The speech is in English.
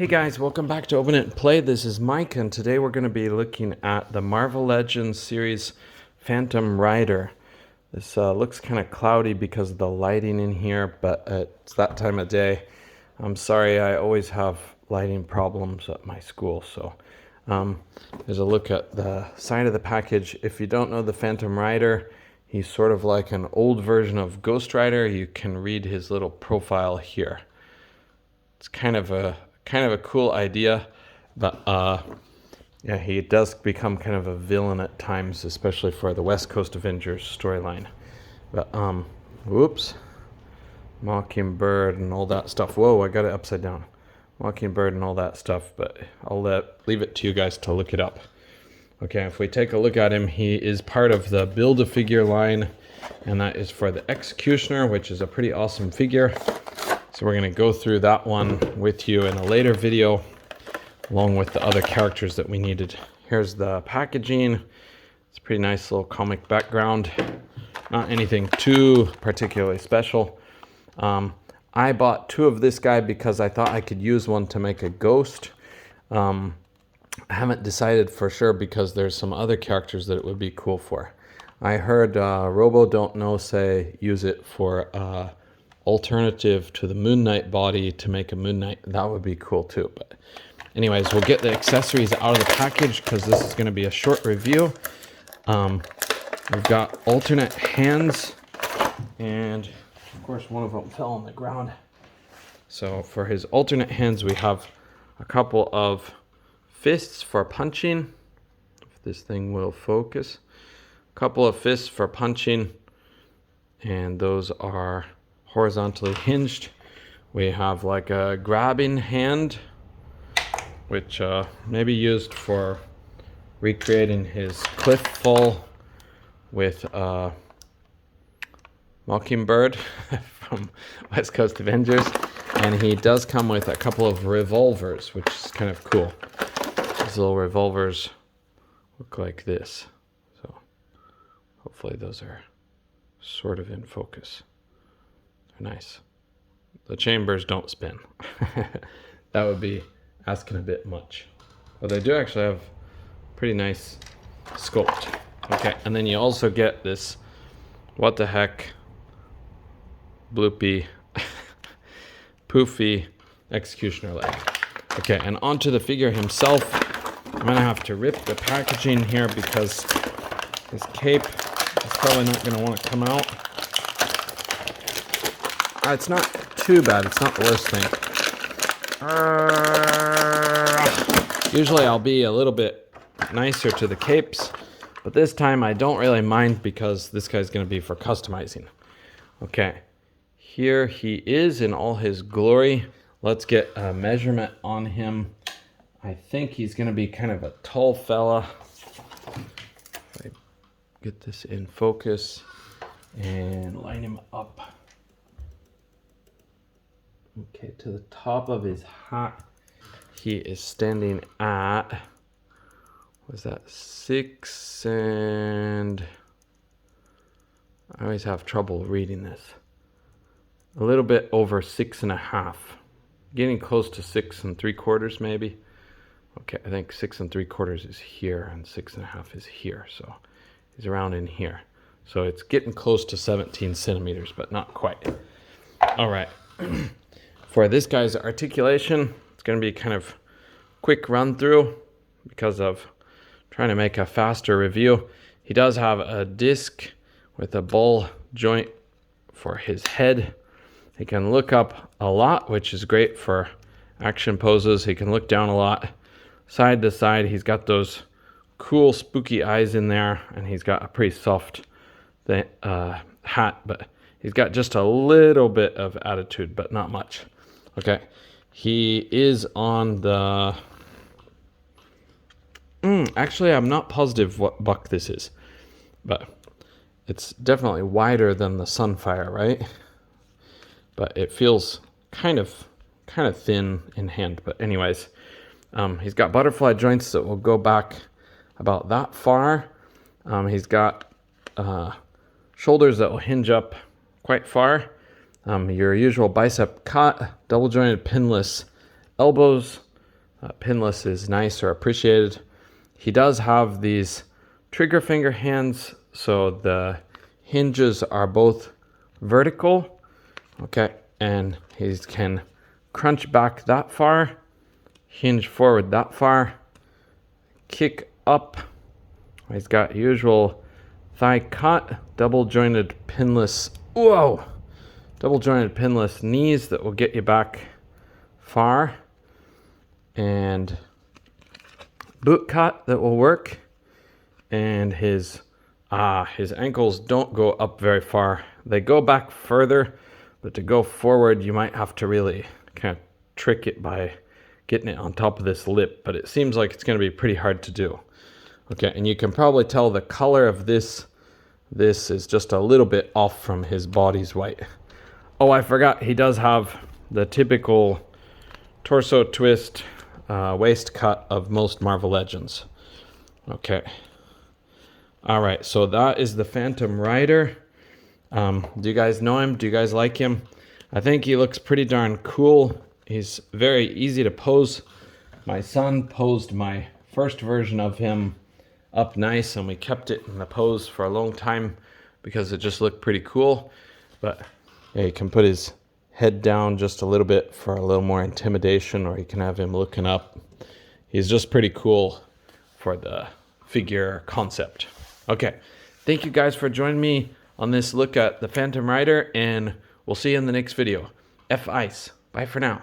Hey guys, welcome back to Open It and Play. This is Mike, and today we're going to be looking at the Marvel Legends series Phantom Rider. This looks kind of cloudy because of the lighting in here, but it's that time of day. I'm sorry, I always have lighting problems at my school. So there's a look at the side of the package. If you don't know the Phantom Rider, he's sort of like an old version of Ghost Rider. You can read his little profile here. It's kind of a cool idea, but yeah, he does become kind of a villain at times, especially for the West Coast Avengers storyline. But whoops, Mockingbird and all that stuff. Whoa, I got it upside down. Mockingbird and all that stuff, but I'll leave it to you guys to look it up. Okay, if we take a look at him, he is part of the Build-A-Figure line, and that is for the Executioner, which is a pretty awesome figure. So we're going to go through that one with you in a later video, along with the other characters that we needed. Here's the packaging. It's a pretty nice little comic background. Not anything too particularly special. I bought two of this guy because I thought I could use one to make a ghost. I haven't decided for sure because there's some other characters that it would be cool for. I heard Robo Don't Know say use it for alternative to the Moon Knight body to make a Moon Knight. That would be cool too. But anyways, we'll get the accessories out of the package because this is going to be a short review. We've got alternate hands, and of course one of them fell on the ground. So for his alternate hands, we have a couple of fists for punching. If this thing will focus. A couple of fists for punching, and those are horizontally hinged. We have like a grabbing hand, which may be used for recreating his cliff fall with Mockingbird from West Coast Avengers. And he does come with a couple of revolvers, which is kind of cool. These little revolvers look like this. So hopefully those are sort of in focus. Nice. The chambers don't spin. That would be asking a bit much. But they do actually have pretty nice sculpt. Okay, and then you also get this what the heck bloopy poofy Executioner leg. Okay, and onto the figure himself. I'm gonna have to rip the packaging here because his cape is probably not gonna want to come out. It's not too bad. It's not the worst thing. Usually I'll be a little bit nicer to the capes, but this time I don't really mind because this guy's going to be for customizing. Okay, here he is in all his glory. Let's get a measurement on him. I think he's going to be kind of a tall fella. If I get this in focus and line him up. Okay, to the top of his hat, he is standing at, was that 6 and, I always have trouble reading this, a little bit over 6.5, getting close to 6 3/4 maybe. Okay, I think 6 3/4 is here and 6.5 is here, so he's around in here. So it's getting close to 17 centimeters, but not quite. All right. For this guy's articulation, it's going to be kind of quick run through because of trying to make a faster review. He does have a disc with a ball joint for his head. He can look up a lot, which is great for action poses. He can look down a lot. Side to side, he's got those cool spooky eyes in there, and he's got a pretty soft hat, but he's got just a little bit of attitude, but not much. Okay, he is on the... actually, I'm not positive what buck this is, but it's definitely wider than the Sunfire, right? But it feels kind of thin in hand. But anyways, he's got butterfly joints that will go back about that far. He's got shoulders that will hinge up quite far. Your usual bicep cut, double jointed pinless elbows, pinless is nice or appreciated. He does have these trigger finger hands, so the hinges are both vertical, okay, and he can crunch back that far, hinge forward that far, kick up. He's got usual thigh cut, double jointed pinless, whoa, double jointed pinless knees that will get you back far, and boot cut that will work. And his ankles don't go up very far. They go back further, but to go forward, you might have to really kind of trick it by getting it on top of this lip, but it seems like it's going to be pretty hard to do. Okay, and you can probably tell the color of this is just a little bit off from his body's white. Oh, I forgot, he does have the typical torso twist waist cut of most Marvel Legends. Okay. All right, so that is the Phantom Rider. Do you guys know him? Do you guys like him? I think he looks pretty darn cool. He's very easy to pose. My son posed my first version of him up nice, and we kept it in the pose for a long time because it just looked pretty cool. But yeah, you can put his head down just a little bit for a little more intimidation, or you can have him looking up. He's just pretty cool for the figure concept. Okay, thank you guys for joining me on this look at the Phantom Rider, and we'll see you in the next video. F Ice. Bye for now.